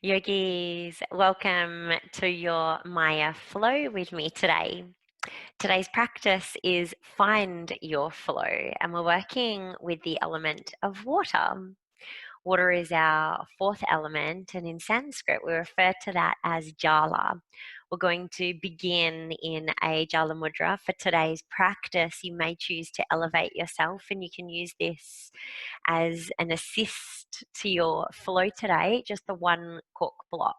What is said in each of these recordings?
Yogis, welcome to your Maya flow with me today. Today's practice is find your flow, and we're working with the element of water. Water is our fourth element, and in Sanskrit, we refer to that as Jala. We're going to begin in a Jala Mudra. For today's practice, you may choose to elevate yourself, and you can use this as an assist to your flow today, just the one cork block.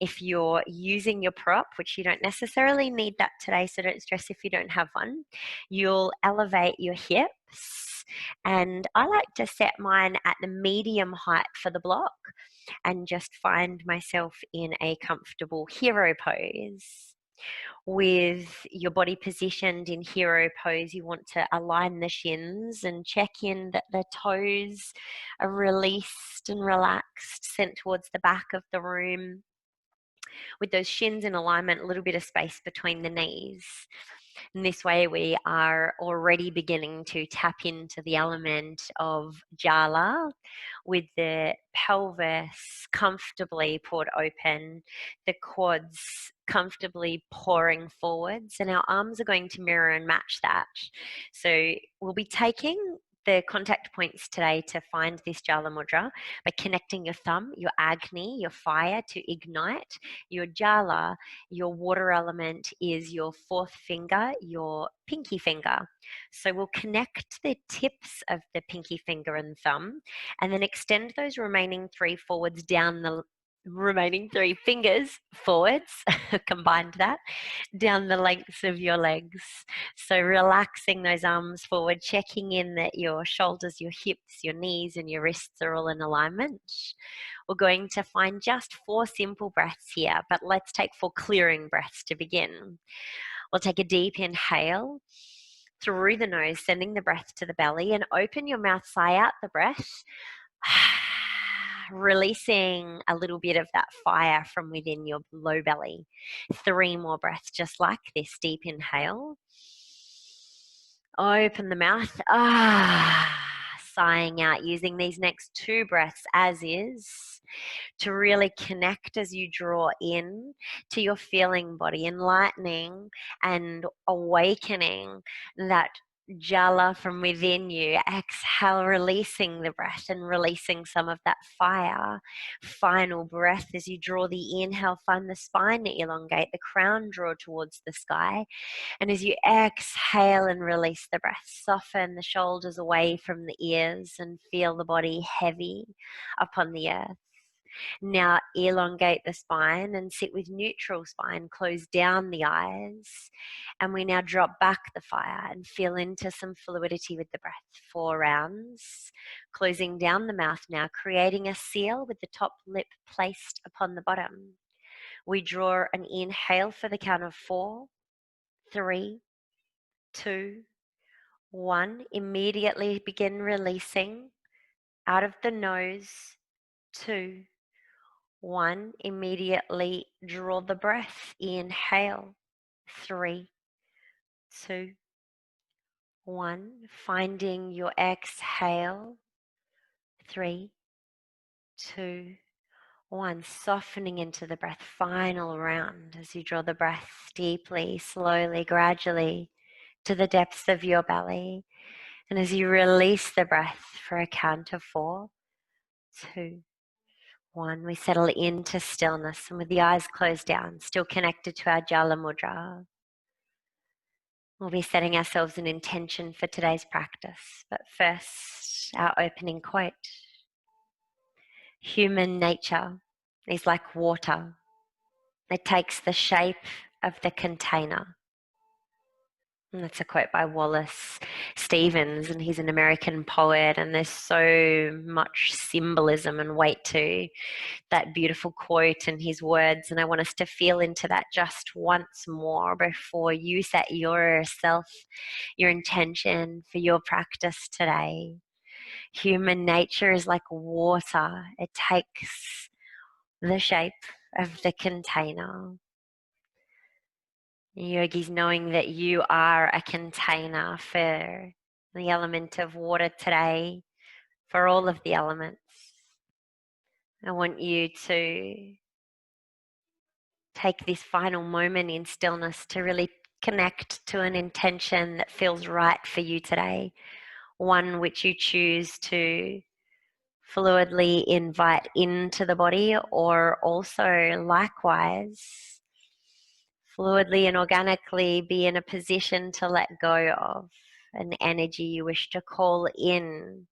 If you're using your prop, which you don't necessarily need that today, so don't stress if you don't have one, you'll elevate your hips. And I like to set mine at the medium height for the block and just find myself in a comfortable hero pose. With your body positioned in hero pose, you want to align the shins and check in that the toes are released and relaxed, sent towards the back of the room. With those shins in alignment, a little bit of space between the knees. In this way, we are already beginning to tap into the element of Jala, with the pelvis comfortably poured open, the quads comfortably pouring forwards, and our arms are going to mirror and match that. So we'll be taking the contact points today to find this Jala Mudra by connecting your thumb, your Agni, your fire, to ignite. Your Jala, your water element, is your fourth finger, your pinky finger. So we'll connect the tips of the pinky finger and thumb, and then extend those remaining three forwards down the remaining three fingers forwards, combined that, down the lengths of your legs. So relaxing those arms forward, checking in that your shoulders, your hips, your knees, and your wrists are all in alignment. We're going to find just 4 simple breaths here, but let's take 4 clearing breaths to begin. We'll take a deep inhale through the nose, sending the breath to the belly, and open your mouth, sigh out the breath. Releasing a little bit of that fire from within your low belly. 3 more breaths just like this. Deep inhale. Open the mouth. Sighing out, using these next 2 breaths as is to really connect as you draw in to your feeling body, enlightening and awakening that Jala from within you. Exhale, releasing the breath and releasing some of that fire. Final breath as you draw the inhale, find the spine elongate, the crown draw towards the sky. And as you exhale and release the breath, soften the shoulders away from the ears and feel the body heavy upon the earth. Now elongate the spine and sit with neutral spine, close down the eyes, and we now drop back the fire and feel into some fluidity with the breath. 4 rounds, closing down the mouth now, creating a seal with the top lip placed upon the bottom. We draw an inhale for the count of 4, 3, 2, 1. Immediately begin releasing out of the nose. 2, 1. Immediately draw the breath. Inhale. 3, 2, 1. Finding your exhale. 3, 2, 1. Softening into the breath. Final round as you draw the breath deeply, slowly, gradually to the depths of your belly. And as you release the breath for a count of 4, 2, 1, we settle into stillness, and with the eyes closed down, still connected to our Jala Mudra, we'll be setting ourselves an intention for today's practice. But first, our opening quote. Human nature is like water. It takes the shape of the container. And that's a quote by Wallace Stevens, and he's an American poet, and there's so much symbolism and weight to that beautiful quote and his words, and I want us to feel into that just once more before you set yourself, your intention for your practice today. Human nature is like water. It takes the shape of the container. Yogis, knowing that you are a container for the element of water today, for all of the elements. I want you to take this final moment in stillness to really connect to an intention that feels right for you today, one which you choose to fluidly invite into the body, or also likewise fluidly and organically be in a position to let go of an energy you wish to call in,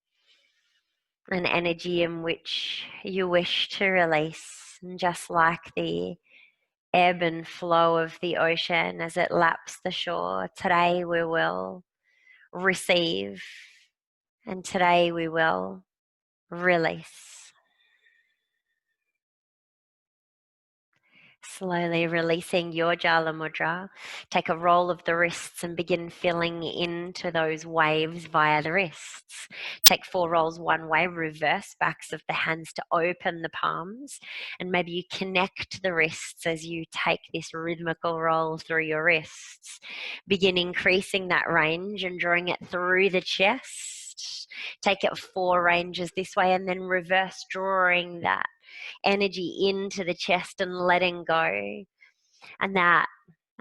an energy in which you wish to release. And just like the ebb and flow of the ocean as it laps the shore, today we will receive, and today we will release. Slowly releasing your Jala Mudra. Take a roll of the wrists and begin filling into those waves via the wrists. Take 4 rolls one way, reverse backs of the hands to open the palms, and maybe you connect the wrists as you take this rhythmical roll through your wrists. Begin increasing that range and drawing it through the chest. Take it 4 ranges this way, and then reverse drawing that energy into the chest and letting go. And that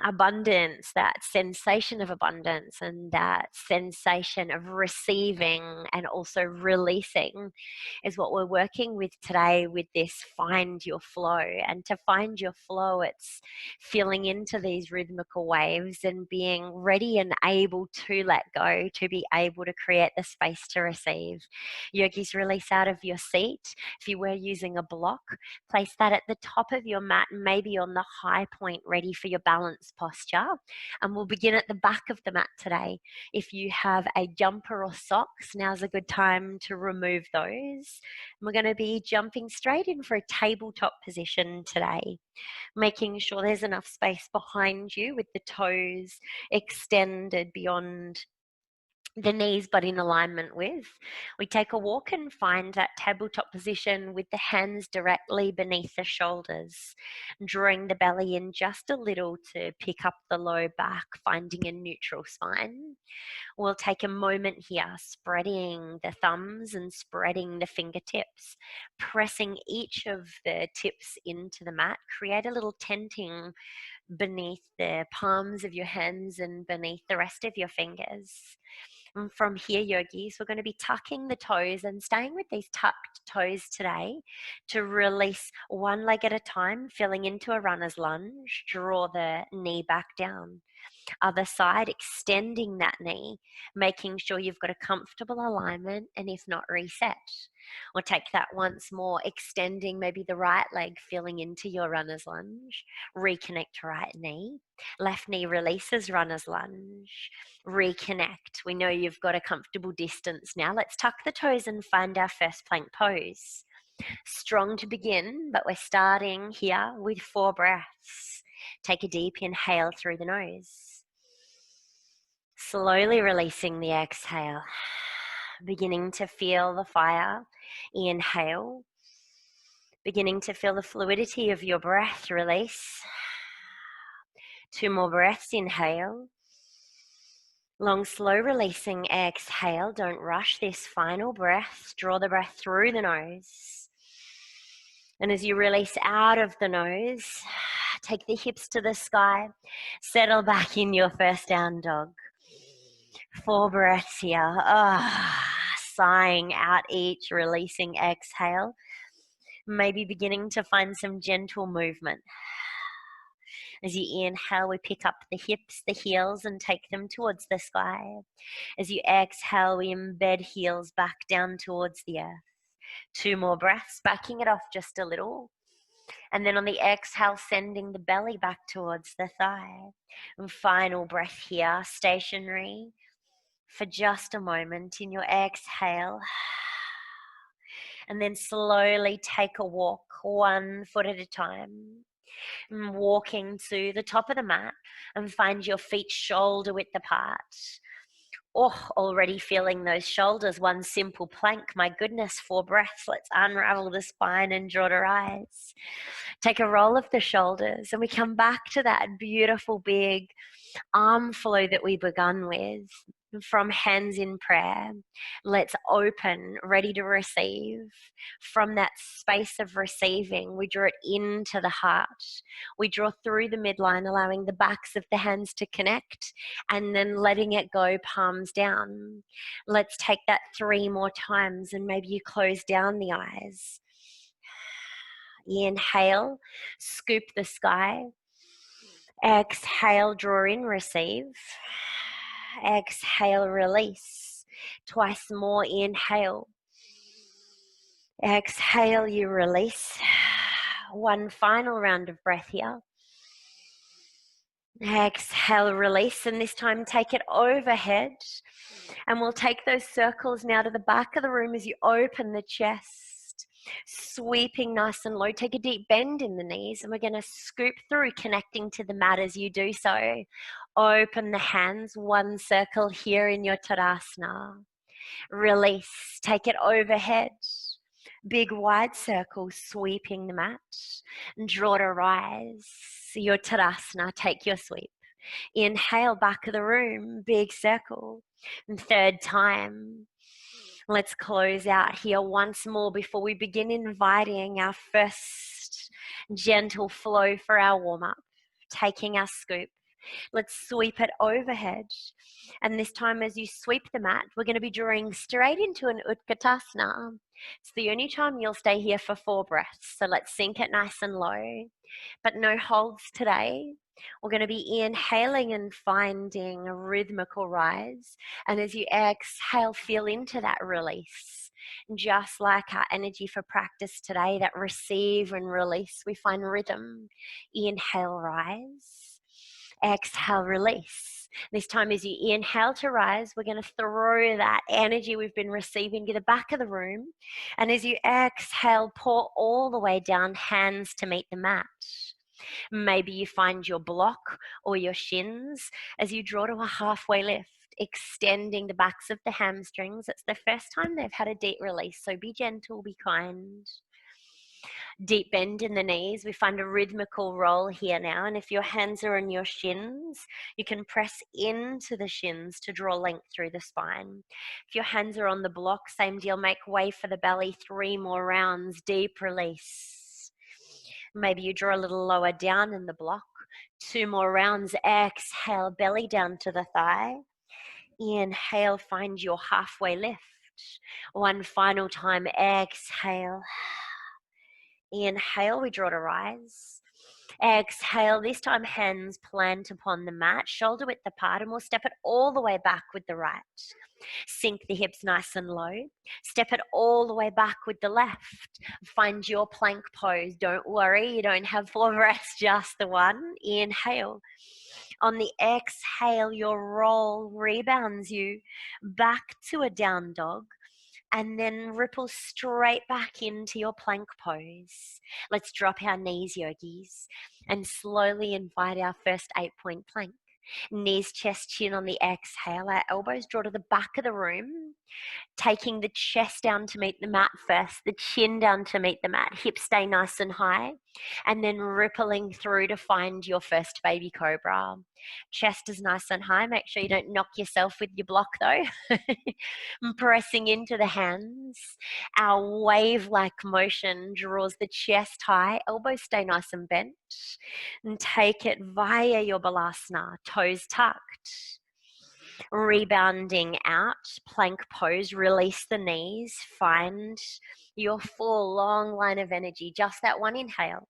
abundance, that sensation of abundance, and that sensation of receiving and also releasing is what we're working with today with this find your flow. And to find your flow, it's feeling into these rhythmical waves and being ready and able to let go, to be able to create the space to receive. Yogis, release out of your seat. If you were using a block, place that at the top of your mat, maybe on the high point, ready for your balance posture. And we'll begin at the back of the mat today. If you have a jumper or socks, now's a good time to remove those. And we're going to be jumping straight in for a tabletop position today, making sure there's enough space behind you with the toes extended beyond the knees but in alignment with. We take a walk and find that tabletop position with the hands directly beneath the shoulders, drawing the belly in just a little to pick up the low back, finding a neutral spine. We'll take a moment here, spreading the thumbs and spreading the fingertips, pressing each of the tips into the mat. Create a little tenting beneath the palms of your hands and beneath the rest of your fingers. And from here, yogis, we're going to be tucking the toes and staying with these tucked toes today to release one leg at a time, filling into a runner's lunge. Draw the knee back down. Other side, extending that knee, making sure you've got a comfortable alignment, and if not, reset. Or take that once more, extending maybe the right leg, filling into your runner's lunge. Reconnect right knee. Left knee releases runner's lunge. Reconnect. We know you've got a comfortable distance now. Let's tuck the toes and find our first plank pose. Strong to begin, but we're starting here with 4 breaths. Take a deep inhale through the nose. Slowly releasing the exhale. Beginning to feel the fire. Inhale. Beginning to feel the fluidity of your breath. Release. 2 more breaths. Inhale. Long, slow releasing exhale. Don't rush this final breath. Draw the breath through the nose. And as you release out of the nose, take the hips to the sky. Settle back in your first down dog. 4 breaths here. Sighing out each releasing exhale. Maybe beginning to find some gentle movement. As you inhale, we pick up the hips, the heels, and take them towards the sky. As you exhale, we embed heels back down towards the earth. 2 more breaths, backing it off just a little. And then on the exhale, sending the belly back towards the thigh. And final breath here, stationary for just a moment in your exhale. And then slowly take a walk, 1 foot at a time. And walking to the top of the mat and find your feet shoulder width apart. Already feeling those shoulders. 1 simple plank. My goodness, 4 breaths. Let's unravel the spine and draw to rise. Take a roll of the shoulders and we come back to that beautiful big arm flow that we begun with. From hands in prayer, let's open, ready to receive. From that space of receiving, we draw it into the heart. We draw through the midline, allowing the backs of the hands to connect, and then letting it go, palms down. Let's take that 3 more times, and maybe you close down the eyes. Inhale, scoop the sky. Exhale, draw in, receive. Exhale, release. Twice more, inhale. Exhale, you release. One final round of breath here. Exhale, release, and this time take it overhead. And we'll take those circles now to the back of the room as you open the chest. Sweeping nice and low. Take a deep bend in the knees, and we're going to scoop through, connecting to the mat as you do so. Open the hands, one circle here in your Tadasana. Release, take it overhead. Big wide circle, sweeping the mat. Draw to rise. Your Tadasana, take your sweep. Inhale, back of the room, big circle. And third time. Let's close out here once more before we begin inviting our first gentle flow for our warm-up. Taking our scoop. Let's sweep it overhead. And this time as you sweep the mat, we're going to be drawing straight into an Utkatasana. It's the only time you'll stay here for 4 breaths. So let's sink it nice and low. But no holds today. We're going to be inhaling and finding a rhythmical rise. And as you exhale, feel into that release. Just like our energy for practice today, that receive and release, we find rhythm. Inhale, rise. Exhale, release. This time as you inhale to rise, we're going to throw that energy we've been receiving to the back of the room. And as you exhale, pour all the way down, hands to meet the mat. Maybe you find your block or your shins as you draw to a halfway lift, extending the backs of the hamstrings. It's the first time they've had a deep release, so be gentle, be kind. Deep bend in the knees. We find a rhythmical roll here now. And if your hands are on your shins, you can press into the shins to draw length through the spine. If your hands are on the block, same deal, make way for the belly. 3 more rounds, deep release. Maybe you draw a little lower down in the block. 2 more rounds, exhale, belly down to the thigh. Inhale, find your halfway lift. One final time, exhale. Inhale, we draw to rise. Exhale, this time hands plant upon the mat, shoulder width apart, and we'll step it all the way back with the right. Sink the hips nice and low. Step it all the way back with the left. Find your plank pose. Don't worry, you don't have 4 breaths, just the one. Inhale. On the exhale, your roll rebounds you back to a down dog. And then ripple straight back into your plank pose. Let's drop our knees, yogis, and slowly invite our first 8-point plank. Knees, chest, chin on the exhale. Our elbows draw to the back of the room, taking the chest down to meet the mat first, the chin down to meet the mat, hips stay nice and high, and then rippling through to find your first baby cobra. Chest is nice and high. Make sure you don't knock yourself with your block though. Pressing into the hands. Our wave-like motion draws the chest high, elbows stay nice and bent, and take it via your balasana, toes tucked. Rebounding out, plank pose, release the knees, find your full long line of energy, just that one inhale.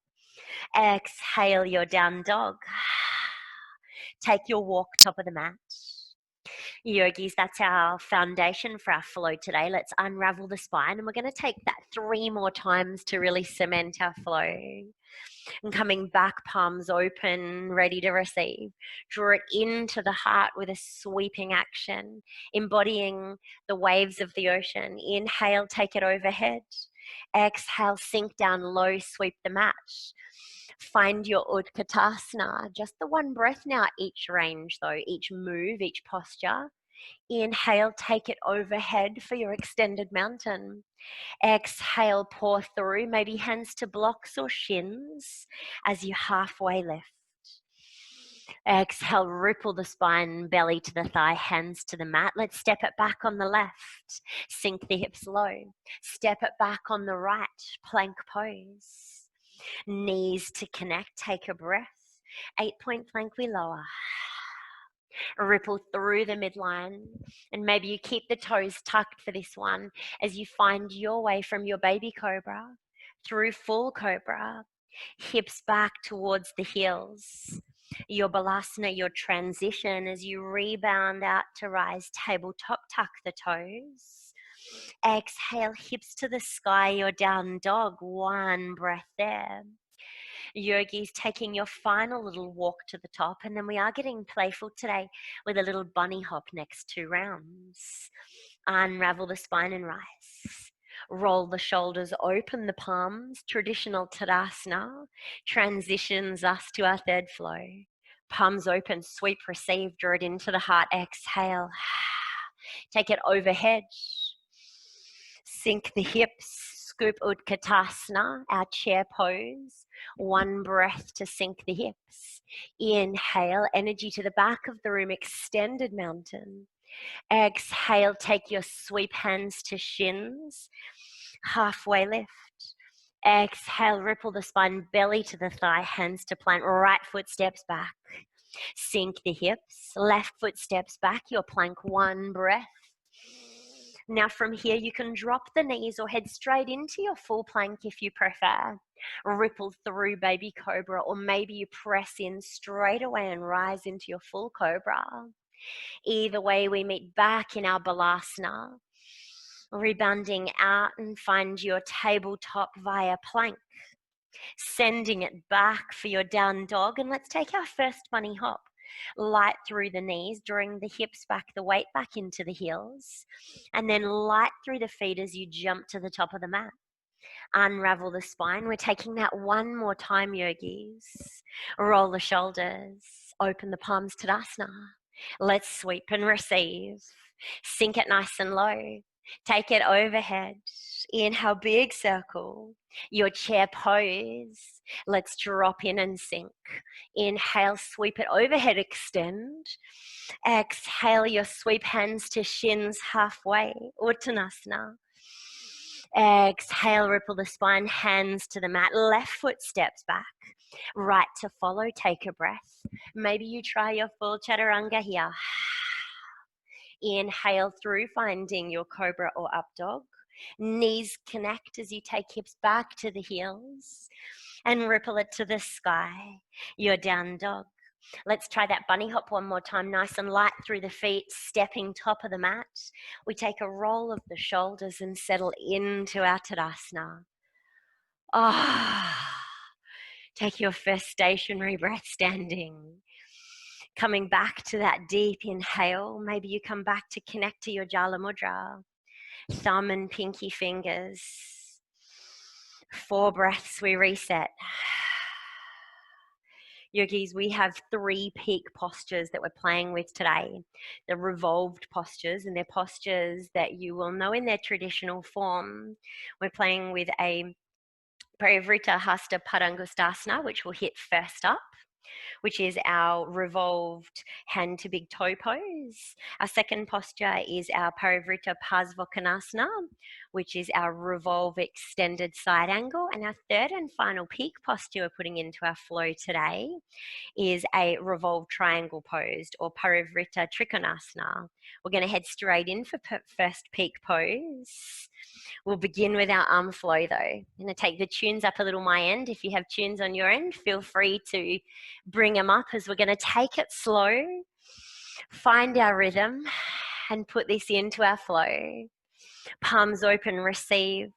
Exhale your down dog. Take your walk top of the mat. Yogis, that's our foundation for our flow today. Let's unravel the spine, and we're going to take that 3 more times to really cement our flow. And coming back, palms open, ready to receive. Draw it into the heart with a sweeping action, embodying the waves of the ocean. Inhale, take it overhead. Exhale, sink down low, sweep the mat. Find your Utkatasana. Just the one breath now, each range though, each move, each posture. Inhale, take it overhead for your extended mountain. Exhale, pour through, maybe hands to blocks or shins as you halfway lift. Exhale, ripple the spine, belly to the thigh, hands to the mat. Let's step it back on the left. Sink the hips low. Step it back on the right, plank pose. Knees to connect, take a breath. 8-point plank, we lower. Ripple through the midline, and maybe you keep the toes tucked for this one as you find your way from your baby cobra through full cobra, hips back towards the heels. Your balasana, your transition as you rebound out to rise, tabletop, tuck the toes. Exhale, hips to the sky, your down dog. One breath there. Yogis, taking your final little walk to the top, and then we are getting playful today with a little bunny hop next 2 rounds. Unravel the spine and rise. Roll the shoulders, open the palms. Traditional Tadasana transitions us to our third flow. Palms open, sweep, receive, draw it into the heart. Exhale. Take it overhead. Sink the hips. Scoop Utkatasana, our chair pose. One breath to sink the hips. Inhale, energy to the back of the room, extended mountain. Exhale, take your sweep hands to shins. Halfway lift. Exhale, ripple the spine, belly to the thigh, hands to plank. Right foot steps back. Sink the hips. Left foot steps back, your plank. One breath. Now from here, you can drop the knees or head straight into your full plank if you prefer. Ripple through baby cobra, or maybe you press in straight away and rise into your full cobra. Either way, we meet back in our balasana, rebounding out and find your tabletop via plank. Sending it back for your down dog, and let's take our first bunny hop. Light through the knees, drawing the hips back, the weight back into the heels, and then light through the feet as you jump to the top of the mat. Unravel the spine. We're taking that one more time, yogis. Roll the shoulders, open the palms, Tadasana. Let's sweep and receive. Sink it nice and low. Take it overhead. Inhale, big circle. Your chair pose. Let's drop in and sink. Inhale, sweep it overhead, extend. Exhale, your sweep hands to shins halfway, Uttanasana. Exhale, ripple the spine, hands to the mat. Left foot steps back. Right to follow, take a breath. Maybe you try your full chaturanga here. Inhale through, finding your cobra or up dog. Knees connect as you take hips back to the heels and ripple it to the sky. Your down dog. Let's try that bunny hop one more time, nice and light through the feet, stepping top of the mat. We take a roll of the shoulders and settle into our Tadasana. Take your first stationary breath standing. Coming back to that deep inhale, maybe you come back to connect to your Jala Mudra. Thumb and pinky fingers. 4 breaths, we reset. Yogis, we have 3 peak postures that we're playing with today. The revolved postures, and they're postures that you will know in their traditional form. We're playing with a Parivrtta Hasta Padangustasana, which will hit first up, which is our revolved hand to big toe pose. Our second posture is our Parivrtta Parsvakonasana, which is our revolve extended side angle. And our third and final peak posture we're putting into our flow today is a revolved triangle pose, or Parivrtta Trikonasana. We're going to head straight in for first peak pose. We'll begin with our arm flow though. I'm going to take the tunes up a little my end. If you have tunes on your end, feel free to bring them up as we're going to take it slow, find our rhythm, and put this into our flow. Palms open, receive.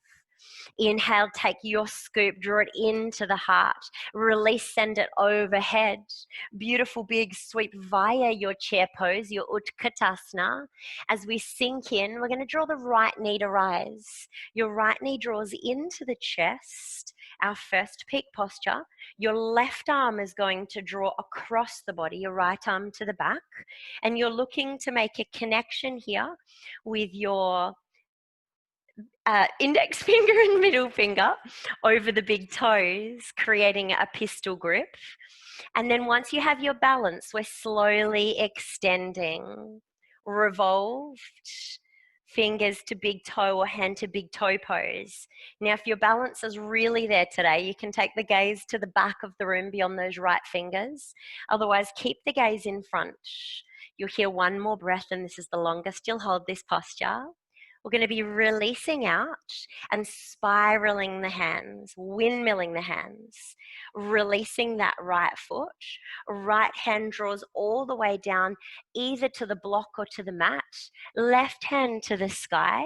Inhale, take your scoop, draw it into the heart. Release, send it overhead. Beautiful big sweep via your chair pose, your Utkatasana. As we sink in, we're going to draw the right knee to rise. Your right knee draws into the chest, our first peak posture. Your left arm is going to draw across the body, your right arm to the back. And you're looking to make a connection here with your index finger and middle finger over the big toes, creating a pistol grip. And then once you have your balance, we're slowly extending. Revolved, fingers to big toe or hand to big toe pose. Now, if your balance is really there today, you can take the gaze to the back of the room beyond those right fingers. Otherwise, keep the gaze in front. You'll hear one more breath, and this is the longest you'll hold this posture. We're going to be releasing out and spiraling the hands, windmilling the hands, releasing that right foot. Right hand draws all the way down, either to the block or to the mat. Left hand to the sky,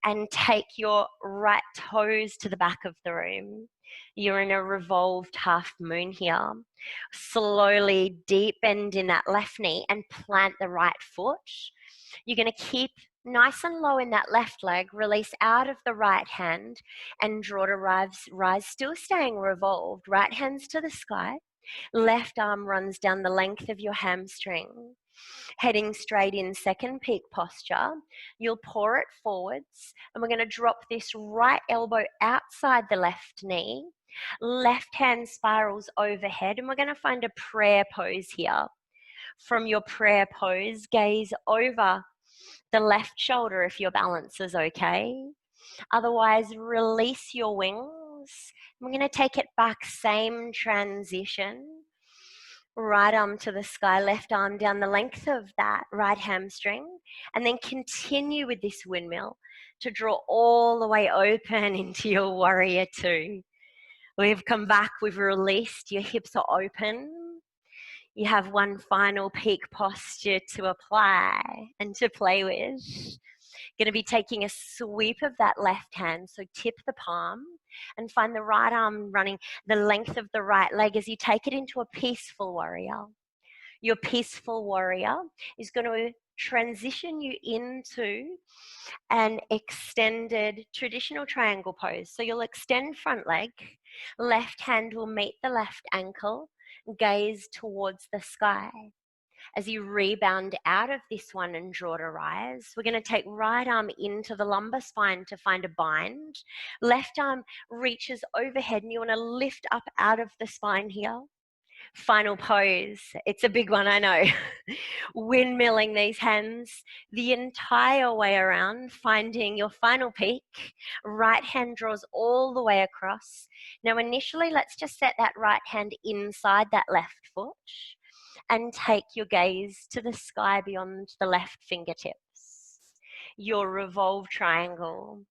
and take your right toes to the back of the room. You're in a revolved half moon here. Slowly deep bend in that left knee and plant the right foot. You're going to keep nice and low in that left leg, release out of the right hand and draw to rise, still staying revolved. Right hands to the sky. Left arm runs down the length of your hamstring. Heading straight in, second peak posture. You'll pour it forwards, and we're going to drop this right elbow outside the left knee. Left hand spirals overhead, and we're going to find a prayer pose here. From your prayer pose, gaze over the left shoulder if your balance is okay. Otherwise, release your wings. We're going to take it back, same transition. Right arm to the sky, left arm down the length of that right hamstring, and then continue with this windmill to draw all the way open into your warrior two. We've come back, we've released, your hips are open. You have one final peak posture to apply and to play with. Going to be taking a sweep of that left hand, so tip the palm and find the right arm running the length of the right leg as you take it into a peaceful warrior. Your peaceful warrior is going to transition you into an extended traditional triangle pose. So you'll extend front leg, left hand will meet the left ankle, gaze towards the sky. As you rebound out of this one and draw to rise, we're going to take right arm into the lumbar spine to find a bind. Left arm reaches overhead and you want to lift up out of the spine here. Final pose. It's a big one, I know. Windmilling these hands the entire way around, finding your final peak. Right hand draws all the way across. Now initially, let's just set that right hand inside that left foot and take your gaze to the sky beyond the left fingertips. Your revolved triangle,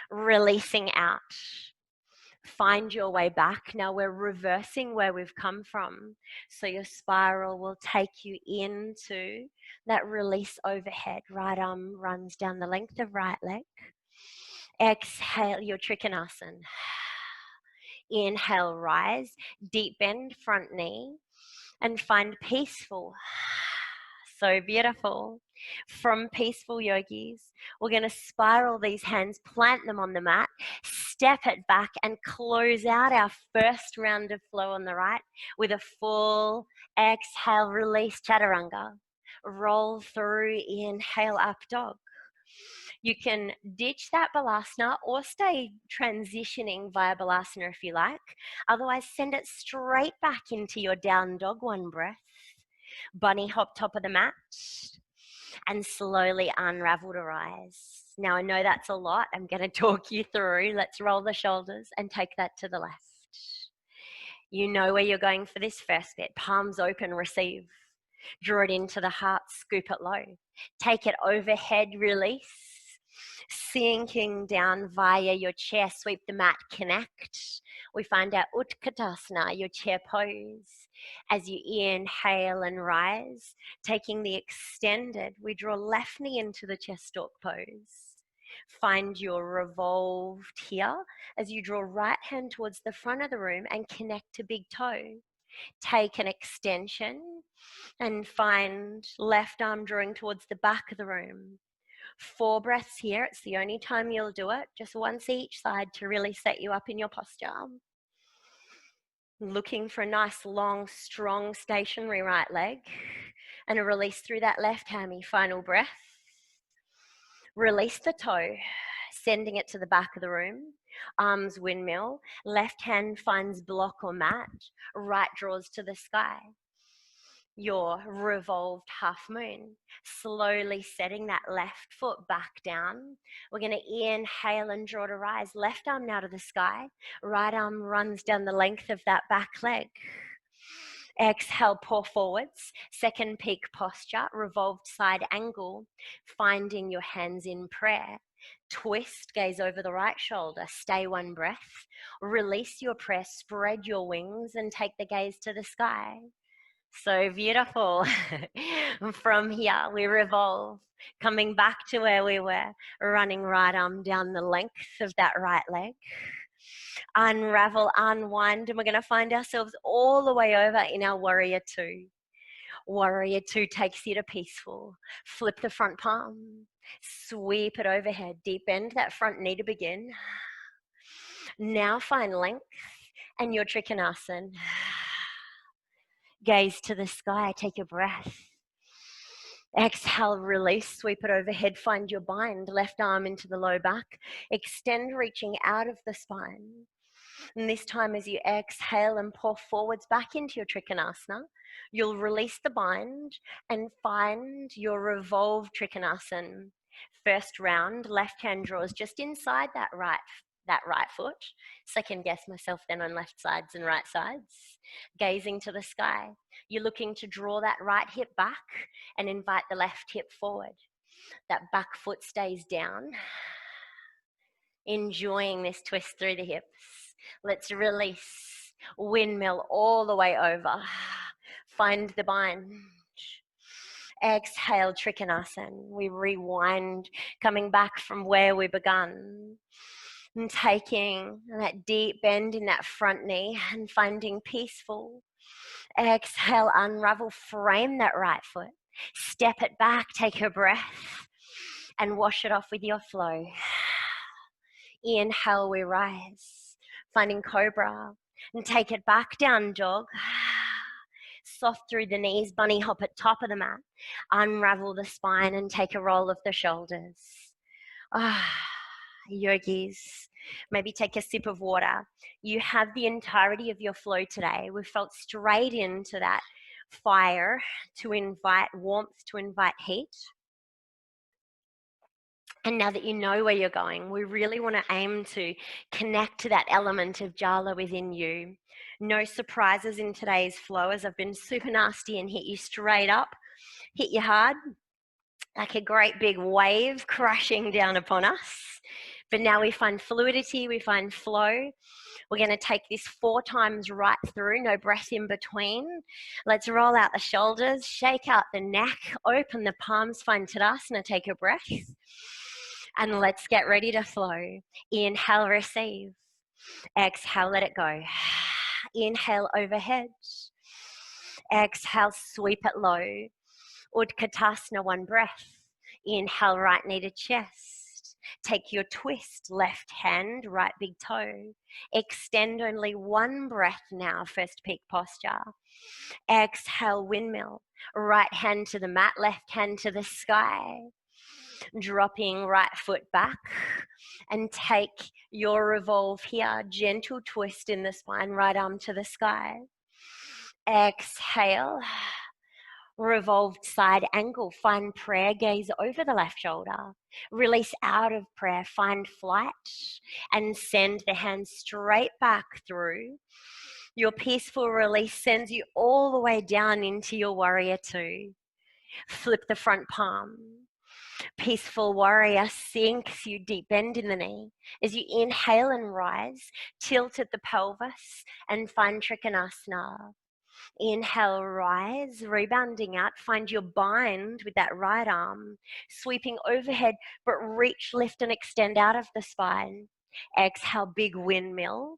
releasing out. Find your way back. Now we're reversing where we've come from. So your spiral will take you into that release overhead. Right arm runs down the length of right leg. Exhale your Trikonasana. Inhale, rise. Deep bend, front knee. And find peaceful. So beautiful. From peaceful yogis, we're going to spiral these hands, plant them on the mat, step it back and close out our first round of flow on the right with a full exhale, release chaturanga. Roll through, inhale, up dog. You can ditch that balasana or stay transitioning via balasana if you like. Otherwise, send it straight back into your down dog, one breath. Bunny hop top of the mat and slowly unravel to rise. Now I know that's a lot. I'm going to talk you through. Let's roll the shoulders and take that to the left. You know where you're going for this first bit. Palms open, receive. Draw it into the heart, scoop it low. Take it overhead, release. Sinking down via your chair, sweep the mat, connect. We find our Utkatasana, your chair pose. As you inhale and rise, taking the extended, we draw left knee into the chest stalk pose. Find your revolved here as you draw right hand towards the front of the room and connect to big toe. Take an extension and find left arm drawing towards the back of the room. 4 breaths here. It's the only time you'll do it. Just once each side to really set you up in your posture. Looking for a nice, long, strong, stationary right leg. And a release through that left hammy. Final breath. Release the toe. sending it to the back of the room. Arms windmill, left hand finds block or mat, right draws to the sky. Your revolved half moon, slowly setting that left foot back down. We're going to inhale and draw to rise. Left arm now to the sky. Right arm runs down the length of that back leg. Exhale, pour forwards. Second peak posture, revolved side angle, finding your hands in prayer. Twist, gaze over the right shoulder. Stay one breath. Release your press, spread your wings, and take the gaze to the sky. So beautiful. From here, we revolve, coming back to where we were, running right arm down the length of that right leg. Unravel, unwind, and we're going to find ourselves all the way over in our warrior two. Warrior two takes you to peaceful. Flip the front palm, sweep it overhead, deep bend that front knee to begin. Now find length and your Trikonasana. Gaze to the sky, take a breath. Exhale, release, sweep it overhead, find your bind, left arm into the low back. Extend, reaching out of the spine. And this time as you exhale and pour forwards back into your Trikonasana, you'll release the bind and find your revolved Trikonasana. First round, left hand draws just inside that right foot. Second guess myself then on left sides and right sides. Gazing to the sky. You're looking to draw that right hip back and invite the left hip forward. That back foot stays down. Enjoying this twist through the hips. Let's release. Windmill all the way over. Find the bind. Exhale, Trikonasana. We rewind, coming back from where we begun. And taking that deep bend in that front knee and finding peaceful. Exhale, unravel, frame that right foot. Step it back, take a breath, and wash it off with your flow. Inhale, we rise, finding cobra, and take it back, down dog. Soft through the knees, bunny hop at top of the mat. Unravel the spine and take a roll of the shoulders. Yogis, maybe take a sip of water. You have the entirety of your flow today. We've felt straight into that fire to invite warmth, to invite heat. And now that you know where you're going, we really want to aim to connect to that element of Jala within you. No surprises in today's flow, as I've been super nasty and hit you straight up, hit you hard, like a great big wave crashing down upon us. But now we find fluidity, we find flow. We're going to take this 4 times right through, no breath in between. Let's roll out the shoulders, shake out the neck, open the palms, find Tadasana, take a breath. And let's get ready to flow. Inhale, receive. Exhale, let it go. Inhale, overhead. Exhale, sweep it low. Utkatasana, 1 breath. Inhale, right knee to chest. Take your twist, left hand, right big toe. Extend only 1 breath now, first peak posture. Exhale, windmill. Right hand to the mat, left hand to the sky. Dropping right foot back and take your revolve here. Gentle twist in the spine, right arm to the sky. Exhale. Revolved side angle, find prayer, gaze over the left shoulder. Release out of prayer, find flight, and send the hands straight back through. Your peaceful release sends you all the way down into your warrior two. Flip the front palm. Peaceful warrior sinks you, deep bend in the knee. As you inhale and rise, tilt at the pelvis and find Trikonasana. Inhale, rise, rebounding out, find your bind with that right arm, sweeping overhead, but reach, lift and extend out of the spine. Exhale, big windmill.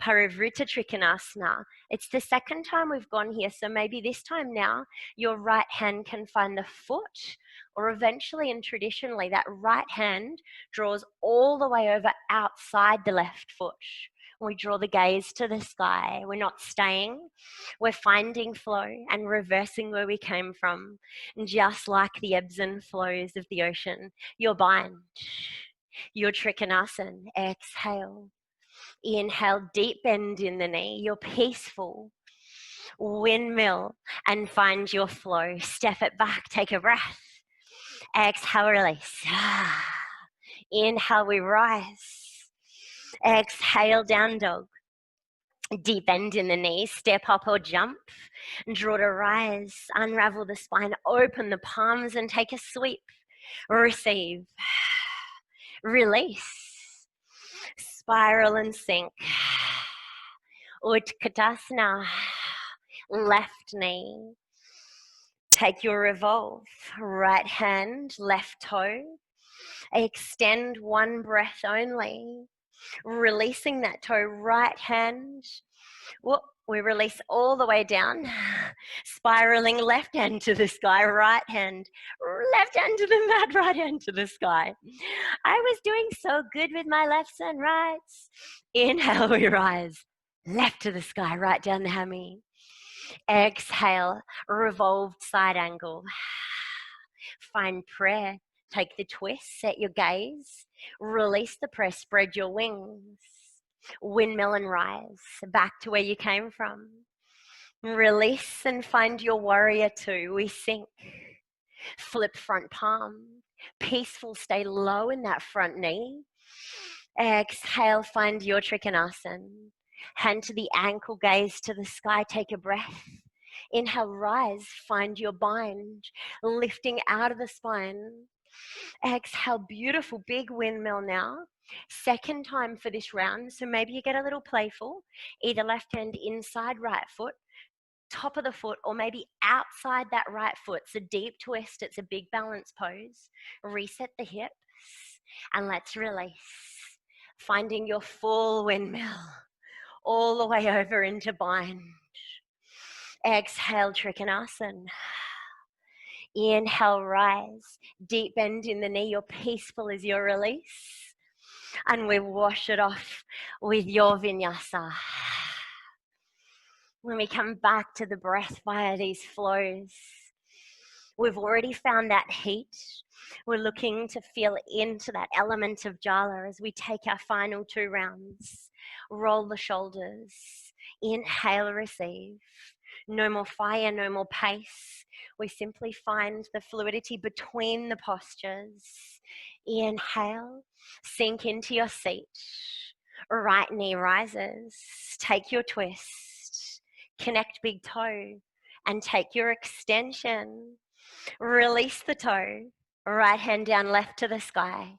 Parivrtta Trikonasana. It's the second time we've gone here, so maybe this time now, your right hand can find the foot, or eventually and traditionally, that right hand draws all the way over outside the left foot. We draw the gaze to the sky. We're not staying. We're finding flow and reversing where we came from. And just like the ebbs and flows of the ocean, your bind. your Trikonasana. Exhale. Inhale, deep bend in the knee. You're peaceful. Windmill and find your flow. Step it back, take a breath. Exhale, release. Inhale, we rise. Exhale, down dog. Deep bend in the knees, step up or jump. Draw to rise, unravel the spine, open the palms and take a sweep. Receive. Release. Spiral and sink. Utkatasana. Left knee. Take your revolve. Right hand, left toe. Extend one breath only. Releasing that toe, right hand. Whoop, we release all the way down. Spiraling left hand to the sky, right hand. Left hand to the mat, right hand to the sky. I was doing so good with my lefts and rights. Inhale, we rise. Left to the sky, right down the hammy. Exhale, revolved side angle. Find prayer. Take the twist, set your gaze. Release the press, spread your wings. Windmill and rise, back to where you came from. Release and find your warrior two. We sink. Flip front palm. Peaceful, stay low in that front knee. Exhale, find your Trikonasana. Hand to the ankle, gaze to the sky, take a breath. Inhale, rise, find your bind, lifting out of the spine. Exhale, beautiful, big windmill now. Second time for this round, so maybe you get a little playful. Either left hand inside right foot, top of the foot, or maybe outside that right foot. It's a deep twist, it's a big balance pose. Reset the hips, and let's release. Finding your full windmill, all the way over into bind. Exhale, Trikonasana. Inhale, rise. Deep bend in the knee. You're peaceful as your release. And we wash it off with your vinyasa. When we come back to the breath via these flows, we've already found that heat. We're looking to feel into that element of Jala as we take our final 2 rounds. Roll the shoulders. Inhale, receive. No more fire, no more pace. We simply find the fluidity between the postures. Inhale, sink into your seat. Right knee rises. Take your twist. Connect big toe and take your extension. Release the toe. Right hand down, left to the sky.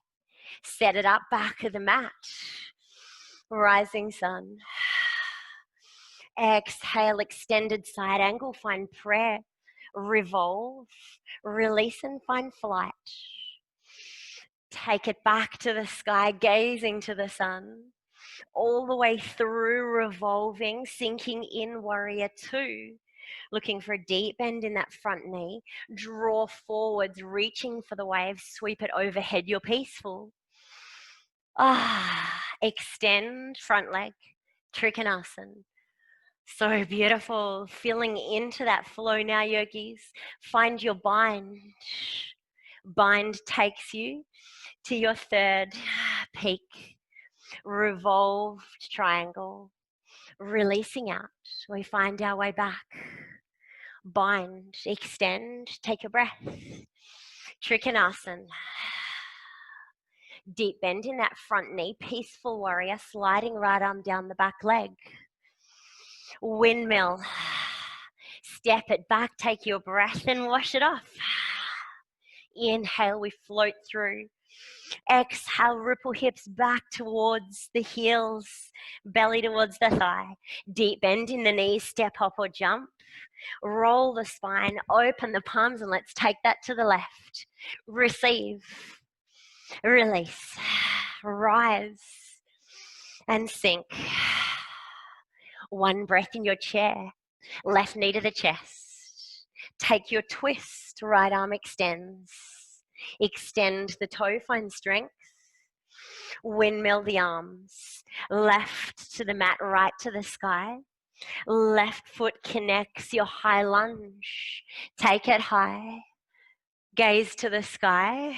Set it up, back of the mat. Rising sun. Exhale, extended side angle, find prayer. Revolve, release and find flight. Take it back to the sky, gazing to the sun. All the way through, revolving, sinking in warrior two. Looking for a deep bend in that front knee. Draw forwards, reaching for the wave, sweep it overhead, you're peaceful. Extend front leg, Trikonasana. So beautiful, feeling into that flow now, yogis. Find your bind. Bind takes you to your third peak. Revolved triangle. Releasing out, we find our way back. Bind, extend, take a breath. Trikonasana. Deep bend in that front knee, peaceful warrior, sliding right arm down the back leg. Windmill. Step it back, take your breath and wash it off. Inhale, we float through. Exhale, ripple hips back towards the heels, belly towards the thigh. Deep bend in the knees, step up or jump. Roll the spine, open the palms, and let's take that to the left. Receive, release, rise, and sink. One breath in your chair, left knee to the chest. Take your twist, right arm extends. Extend the toe, find strength. Windmill the arms. Left to the mat, right to the sky. Left foot connects your high lunge. Take it high. Gaze to the sky.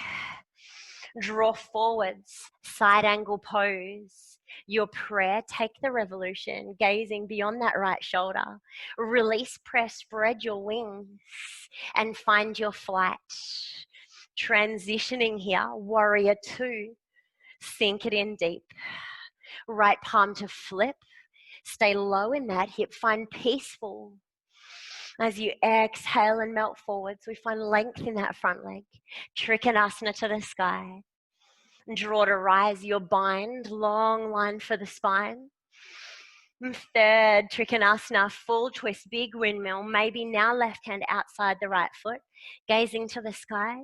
Draw forwards, side angle pose. Your prayer, take the revolution, gazing beyond that right shoulder. Release, press, spread your wings and find your flight. Transitioning here, warrior two. Sink it in deep. Right palm to flip. Stay low in that hip. Find peaceful. As you exhale and melt forwards, we find length in that front leg. Trikonasana to the sky. Draw to rise, your bind, long line for the spine. Third, Trikonasana, full twist, big windmill. Maybe now left hand outside the right foot, gazing to the sky.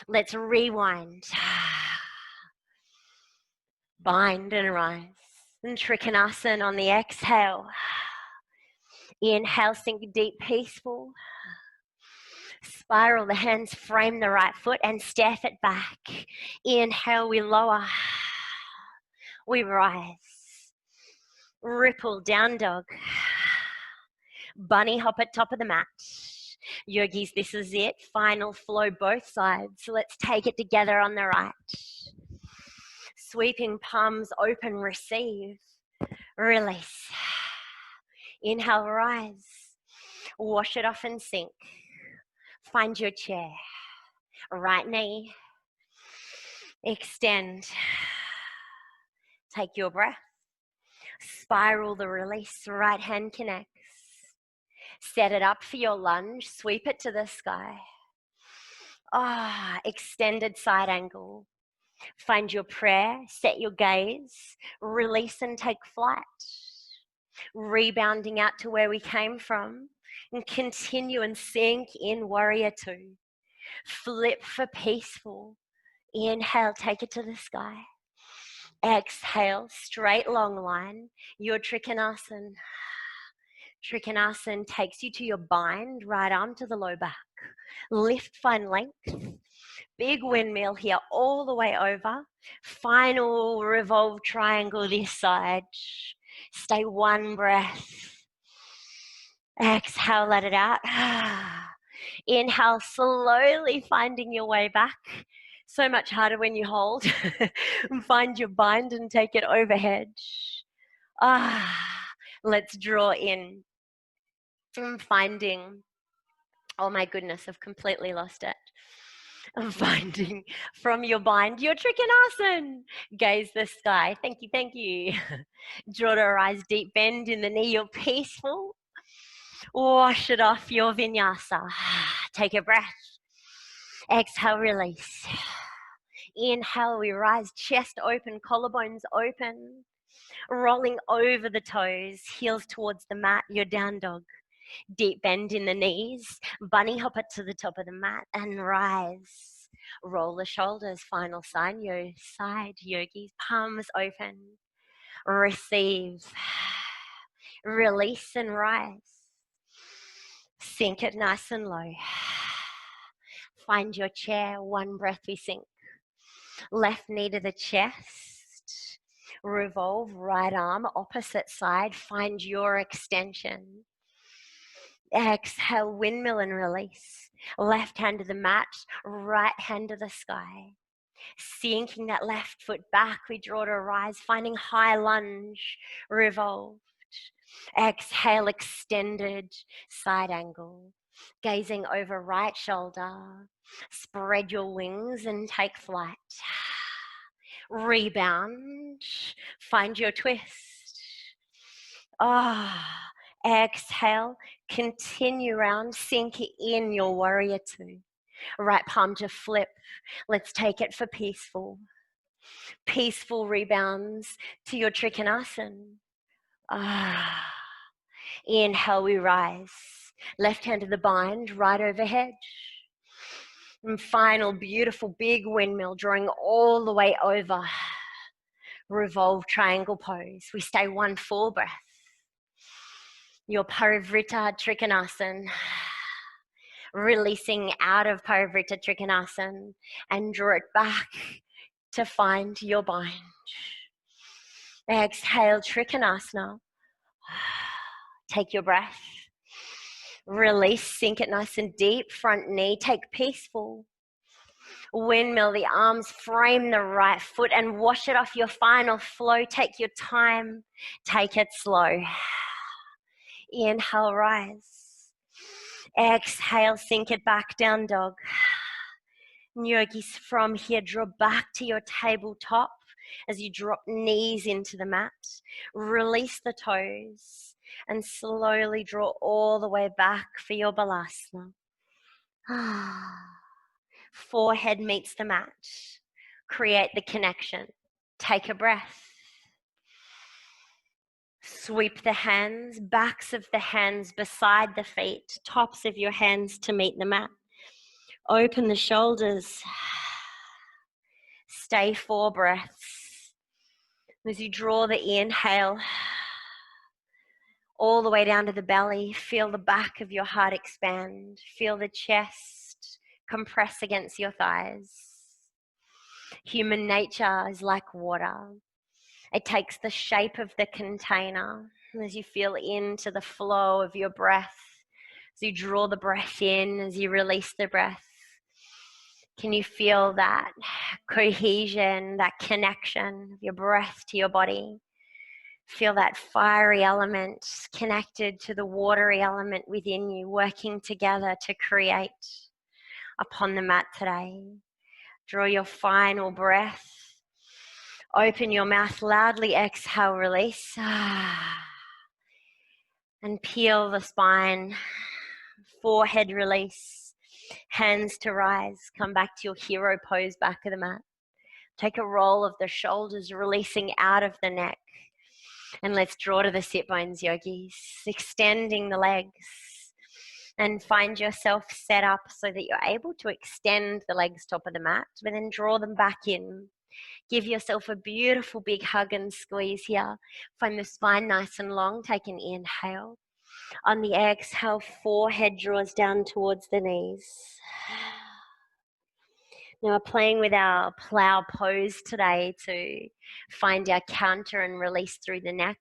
Let's rewind. Bind and rise. And Trikonasana on the exhale. Inhale, sink deep, peaceful. Spiral the hands, frame the right foot and step it back. Inhale, we lower. We rise. Ripple, down dog. Bunny hop at top of the mat. Yogis, this is it. Final flow, both sides. So let's take it together on the right. Sweeping palms open, receive. Release. Inhale, rise. Wash it off and sink. Find your chair. Right knee. Extend. Take your breath. Spiral the release. Right hand connects. Set it up for your lunge. Sweep it to the sky. Extended side angle. Find your prayer. Set your gaze. Release and take flight. Rebounding out to where we came from. And continue and sink in warrior two. Flip for peaceful. Inhale, take it to the sky. Exhale, straight long line. Your Trikonasana. Trikonasana takes you to your bind, right arm to the low back. Lift, find length. Big windmill here all the way over. Final revolve triangle this side. Stay one breath. Exhale, let it out. Inhale, slowly finding your way back. So much harder when you hold. Find your bind and take it overhead. Let's draw in. I'm finding, oh my goodness, I've completely lost it. I'm finding from your bind, your Trikonasana. Gaze the sky. Thank you, thank you. Draw to rise, deep bend in the knee. You're peaceful. Wash it off, your vinyasa. Take a breath. Exhale, release. Inhale, we rise, chest open, collarbones open. Rolling over the toes, heels towards the mat, your down dog. Deep bend in the knees, bunny hop it to the top of the mat and rise. Roll the shoulders, final sign, your side yogis, palms open. Receive, release and rise. Sink it nice and low. Find your chair, one breath we sink. Left knee to the chest. Revolve, right arm, opposite side. Find your extension. Exhale, windmill and release. Left hand to the mat, right hand to the sky. Sinking that left foot back, we draw to rise, finding high lunge, revolved. Exhale, extended side angle. Gazing over right shoulder. Spread your wings and take flight. Rebound. Find your twist. Exhale. Continue round. Sink in your warrior two. Right palm to flip. Let's take it for peaceful. Peaceful rebounds to your Trikonasana. Inhale, we rise. Left hand to the bind, right overhead. And final beautiful big windmill, drawing all the way over. Revolve triangle pose. We stay one full breath. Your Parivrtta Trikonasana. Releasing out of Parivrtta Trikonasana and draw it back to find your bind. Exhale, Trikonasana. Take your breath. Release, sink it nice and deep. Front knee, take peaceful. Windmill the arms, frame the right foot and wash it off your final flow. Take your time, take it slow. Inhale, rise. Exhale, sink it back down, dog. Yogis, from here, draw back to your tabletop as you drop knees into the mat. Release the toes and slowly draw all the way back for your balasana. Forehead meets the mat. Create the connection. Take a breath. Sweep the hands, backs of the hands beside the feet, tops of your hands to meet the mat. Open the shoulders. Stay 4 breaths. As you draw the inhale all the way down to the belly, feel the back of your heart expand. Feel the chest compress against your thighs. Human nature is like water. It takes the shape of the container. As you feel into the flow of your breath, as you draw the breath in, as you release the breath, can you feel that cohesion, that connection of your breath to your body? Feel that fiery element connected to the watery element within you, working together to create upon the mat today. Draw your final breath. Open your mouth loudly, exhale, release. And peel the spine, forehead release, hands to rise. Come back to your hero pose, back of the mat. Take a roll of the shoulders, releasing out of the neck. And let's draw to the sit bones, yogis, extending the legs. And find yourself set up so that you're able to extend the legs top of the mat, but then draw them back in. Give yourself a beautiful big hug and squeeze here. Find the spine nice and long. Take an inhale. On the exhale, forehead draws down towards the knees. Now we're playing with our plow pose today to find our counter and release through the neck.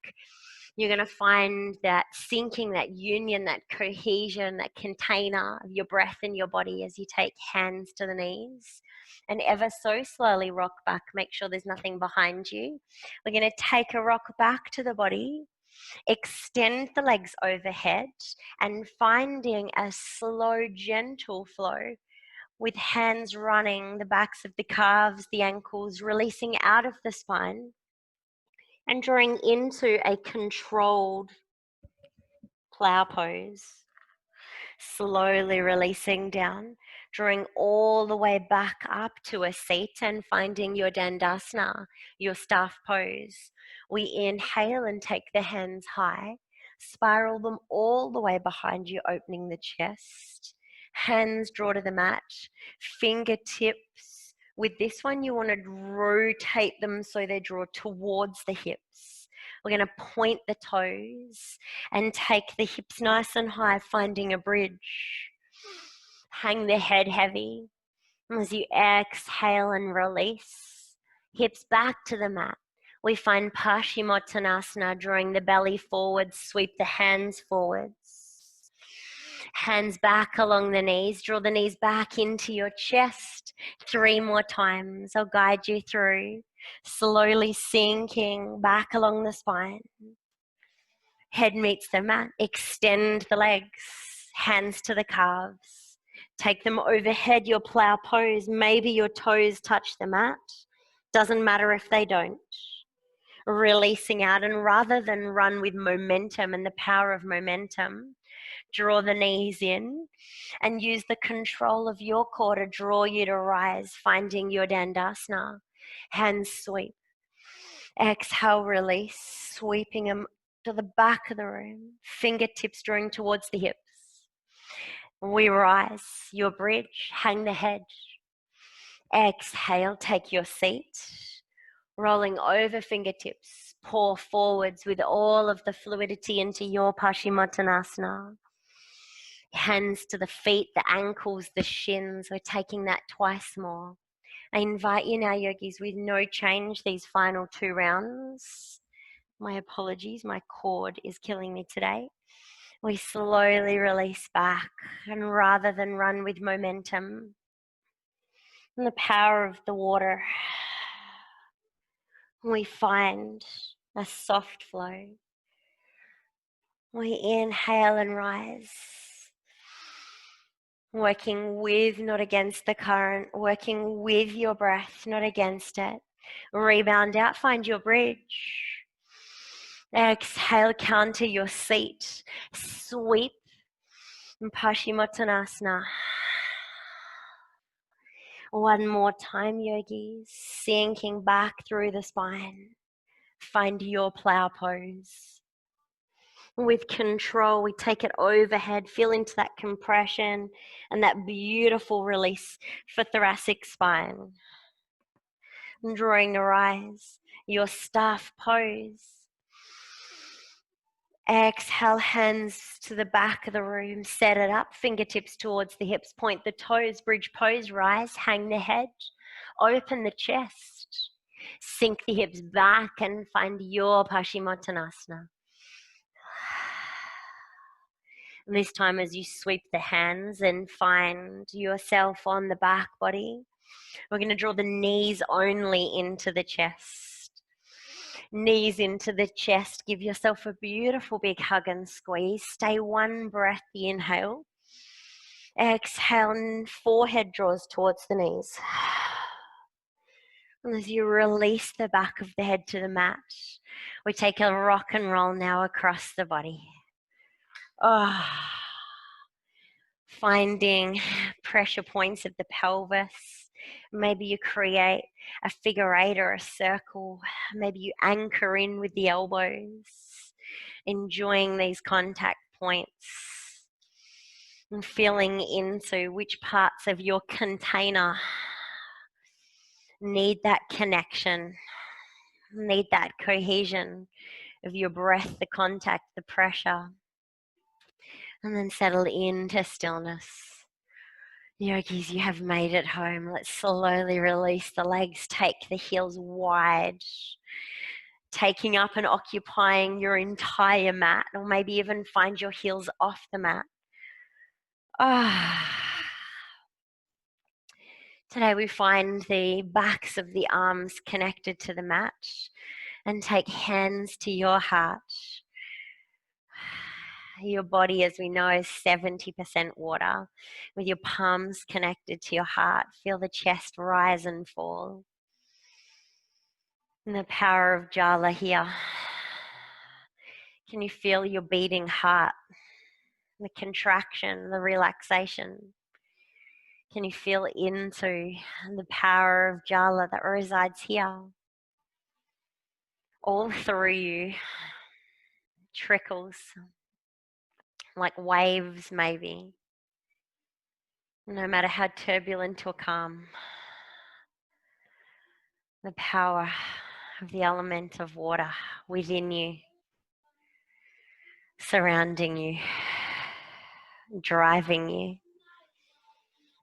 You're going to find that sinking, that union, that cohesion, that container of your breath in your body as you take hands to the knees and ever so slowly rock back. Make sure there's nothing behind you. We're going to take a rock back to the body, extend the legs overhead and finding a slow, gentle flow with hands running the backs of the calves, the ankles, releasing out of the spine and drawing into a controlled plow pose. Slowly releasing down, drawing all the way back up to a seat and finding your Dandasana, your staff pose. We inhale and take the hands high, spiral them all the way behind you, opening the chest. Hands draw to the mat, fingertips. With this one, you want to rotate them so they draw towards the hips. We're going to point the toes and take the hips nice and high, finding a bridge. Hang the head heavy. As you exhale and release, hips back to the mat. We find Paschimottanasana, drawing the belly forward, sweep the hands forwards. Hands back along the knees, draw the knees back into your chest. 3 more times, I'll guide you through. Slowly sinking back along the spine. Head meets the mat, extend the legs, hands to the calves. Take them overhead, your plow pose. Maybe your toes touch the mat. Doesn't matter if they don't. Releasing out, and rather than run with momentum and the power of momentum, draw the knees in and use the control of your core to draw you to rise, finding your Dandasana. Hands sweep. Exhale, release, sweeping them to the back of the room. Fingertips drawing towards the hips. We rise, your bridge, hang the head. Exhale, take your seat. Rolling over fingertips, pour forwards with all of the fluidity into your Paschimottanasana. Hands to the feet, the ankles, the shins. We're taking that twice more. I invite you now, yogis, with no change, these final 2 rounds. My apologies, my cord is killing me today. We slowly release back, and rather than run with momentum, And the power of the water. We find a soft flow. We inhale and rise. Working with, not against the current. Working with your breath, not against it. Rebound out, find your bridge. Exhale, counter your seat. Sweep. Paschimottanasana. One more time, yogis. Sinking back through the spine. Find your plow pose. With control, we take it overhead, feel into that compression and that beautiful release for thoracic spine. And drawing the rise, your staff pose. Exhale, hands to the back of the room, set it up, fingertips towards the hips, point the toes, bridge pose, rise, hang the head, open the chest, sink the hips back and find your Paschimottanasana. And this time as you sweep the hands and find yourself on the back body, we're going to draw the knees only into the chest. Knees into the chest. Give yourself a beautiful big hug and squeeze. Stay one breath, the inhale. Exhale, and forehead draws towards the knees. And as you release the back of the head to the mat, we take a rock and roll now across the body. Finding pressure points of the pelvis. Maybe you create a figure eight or a circle. Maybe you anchor in with the elbows. Enjoying these contact points. And feeling into which parts of your container need that connection. Need that cohesion of your breath, the contact, the pressure. And then settle into stillness. Yogis, you have made it home. Let's slowly release the legs. Take the heels wide. Taking up and occupying your entire mat, or maybe even find your heels off the mat. Today we find the backs of the arms connected to the mat and take hands to your heart. Your body, as we know, is 70% water. With your palms connected to your heart, feel the chest rise and fall. And the power of Jala here. Can you feel your beating heart? The contraction, the relaxation. Can you feel into the power of Jala that resides here? All through you, trickles like waves maybe. No matter how turbulent or calm, the power of the element of water within you, surrounding you, driving you,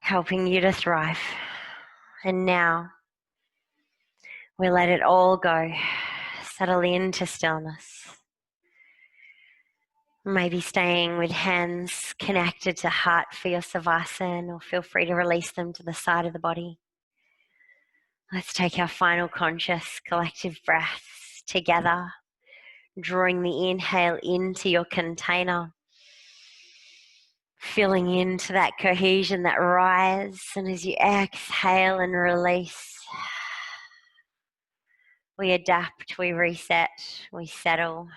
helping you to thrive. And now we let it all go, settle into stillness. Maybe staying with hands connected to heart for your savasana, or feel free to release them to the side of the body. Let's take our final conscious collective breaths together, drawing the inhale into your container, filling into that cohesion, that rise, and as you exhale and release, we adapt, we reset, we settle,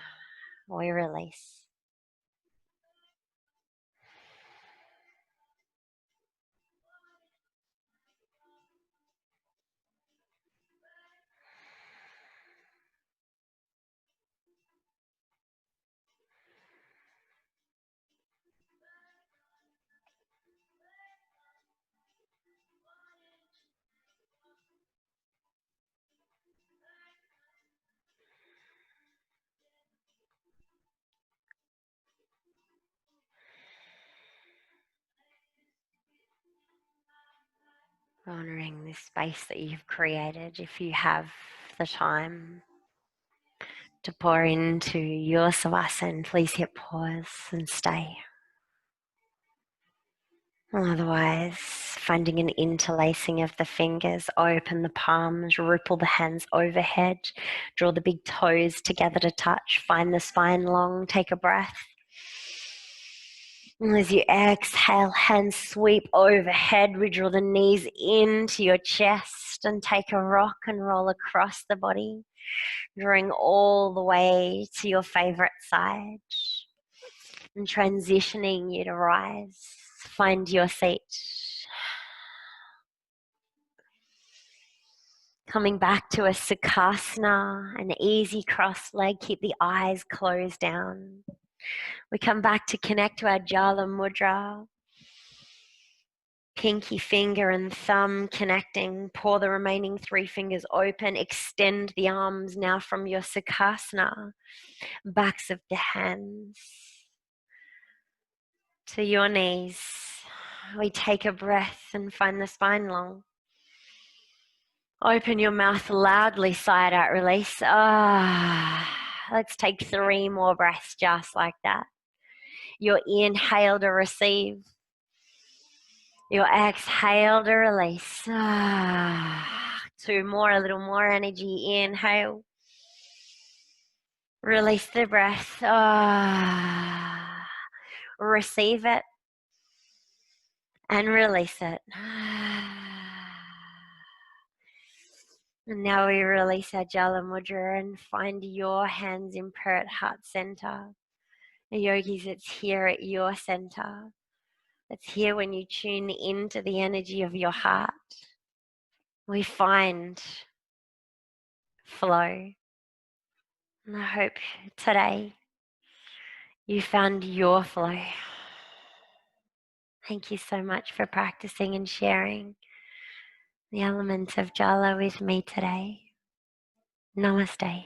we release. Honoring this space that you've created. If you have the time to pour into your savasana, please hit pause and stay. Otherwise, finding an interlacing of the fingers, open the palms, ripple the hands overhead, draw the big toes together to touch, find the spine long, take a breath. And as you exhale, hands sweep overhead, we draw the knees into your chest and take a rock and roll across the body, drawing all the way to your favorite side and transitioning you to rise. Find your seat. Coming back to a Sukhasana, an easy cross leg, keep the eyes closed down. We come back to connect to our Jala Mudra. Pinky finger and thumb connecting. Pour the remaining 3 fingers open. Extend the arms now from your Sukhasana. Backs of the hands to your knees. We take a breath and find the spine long. Open your mouth loudly, side out, release. Let's take 3 more breaths just like that. Your inhale to receive. Your exhale to release. 2 more, a little more energy. Inhale. Release the breath. Receive it and release it. And now we release our Jala Mudra and find your hands in prayer at heart center. The yogis, it's here at your center. It's here when you tune into the energy of your heart. We find flow. And I hope today you found your flow. Thank you so much for practicing and sharing the elements of Jala with me today. Namaste.